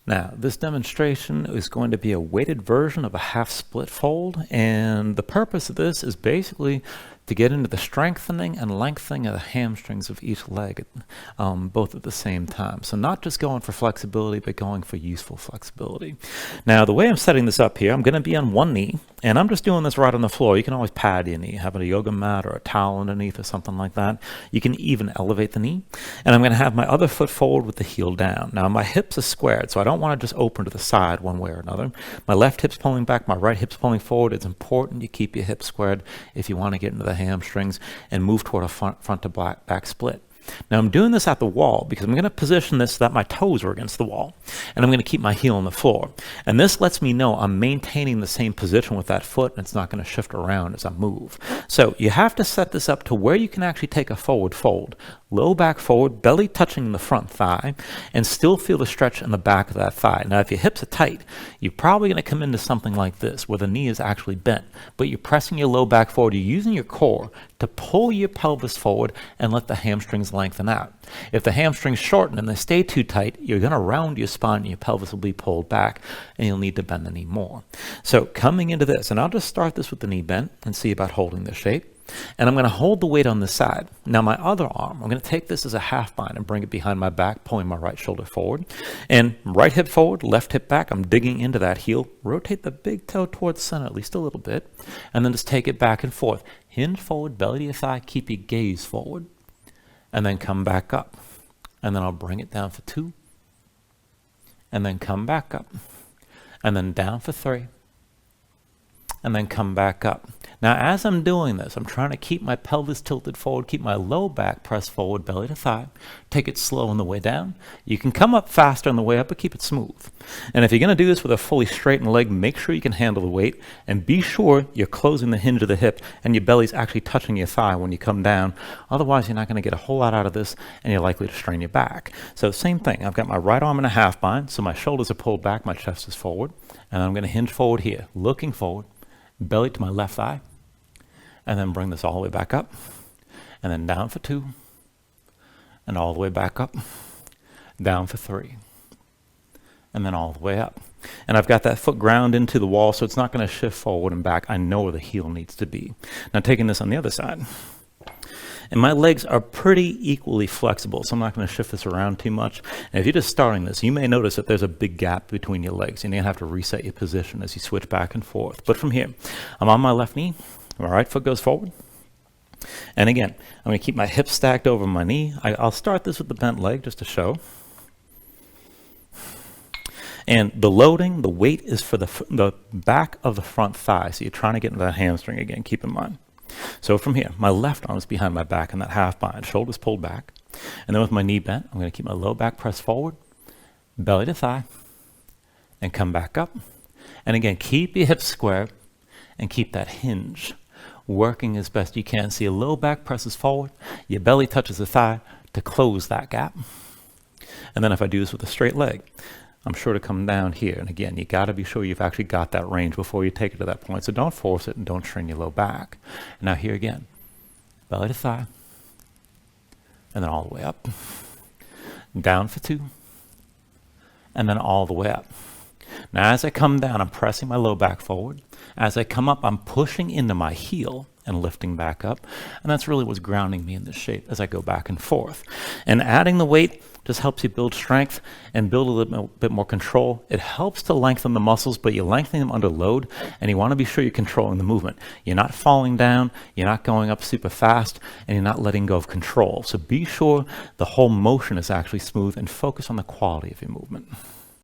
Now, this demonstration is going to be a weighted version of a half split fold, and the purpose of this is basically to get into the strengthening and lengthening of the hamstrings of each leg, both at the same time. So not just going for flexibility, but going for useful flexibility. Now, the way I'm setting this up here, I'm going to be on one knee, and I'm just doing this right on the floor. You can always pad your knee, have a yoga mat or a towel underneath or something like that. You can even elevate the knee. And I'm going to have my other foot forward with the heel down. Now, my hips are squared, so I don't want to just open to the side one way or another. My left hip's pulling back, my right hip's pulling forward. It's important you keep your hips squared if you want to get into the hamstrings and move toward a front to back split. Now I'm doing this at the wall because I'm going to position this so that my toes are against the wall, and I'm going to keep my heel on the floor. And this lets me know I'm maintaining the same position with that foot, and it's not going to shift around as I move. So you have to set this up to where you can actually take a forward fold, low back forward, belly touching the front thigh, and still feel the stretch in the back of that thigh. Now if your hips are tight, you're probably going to come into something like this where the knee is actually bent, but you're pressing your low back forward. You're using your core to pull your pelvis forward and let the hamstrings lengthen out. If the hamstrings shorten and they stay too tight, you're going to round your spine and your pelvis will be pulled back, and you'll need to bend the knee more. So coming into this, and I'll just start this with the knee bent and see about holding this shape. And I'm going to hold the weight on this side. Now my other arm, I'm going to take this as a half bind and bring it behind my back, pulling my right shoulder forward. And right hip forward, left hip back, I'm digging into that heel. Rotate the big toe towards center at least a little bit. And then just take it back and forth. Hinge forward, belly to your thigh, keep your gaze forward. And then come back up. And then I'll bring it down for 2. And then come back up. And then down for 3. And then come back up. Now, as I'm doing this, I'm trying to keep my pelvis tilted forward, keep my low back pressed forward, belly to thigh. Take it slow on the way down. You can come up faster on the way up, but keep it smooth. And if you're going to do this with a fully straightened leg, make sure you can handle the weight, and be sure you're closing the hinge of the hip and your belly's actually touching your thigh when you come down. Otherwise, you're not going to get a whole lot out of this, and you're likely to strain your back. So same thing. I've got my right arm in a half bind, so my shoulders are pulled back, my chest is forward, and I'm going to hinge forward here, looking forward, belly to my left thigh. And then bring this all the way back up, and then down for 2, and all the way back up, down for 3, and then all the way up. And I've got that foot ground into the wall, so it's not going to shift forward and back. I know where the heel needs to be. Now taking this on the other side. And my legs are pretty equally flexible, so I'm not going to shift this around too much. And if you're just starting this, you may notice that there's a big gap between your legs, and you're going to have to reset your position as you switch back and forth. But from here, I'm on my left knee. My right foot goes forward. And again, I'm going to keep my hips stacked over my knee. I'll start this with the bent leg just to show. And the loading, the weight is for the back of the front thigh. So you're trying to get into that hamstring again, keep in mind. So from here, my left arm is behind my back in that half bind, shoulders pulled back. And then with my knee bent, I'm going to keep my low back pressed forward, belly to thigh, and come back up. And again, keep your hips square and keep that hinge working as best you can. So your low back presses forward, your belly touches the thigh to close that gap. And then if I do this with a straight leg, I'm sure to come down here. And again, you got to be sure you've actually got that range before you take it to that point. So don't force it and don't strain your low back. And now here again, belly to thigh, and then all the way up. Down for 2, and then all the way up. Now as I come down, I'm pressing my low back forward. As I come up, I'm pushing into my heel and lifting back up. And that's really what's grounding me in this shape as I go back and forth. And adding the weight just helps you build strength and build a little bit more control. It helps to lengthen the muscles, but you're lengthening them under load, and you want to be sure you're controlling the movement. You're not falling down, you're not going up super fast, and you're not letting go of control. So be sure the whole motion is actually smooth, and focus on the quality of your movement.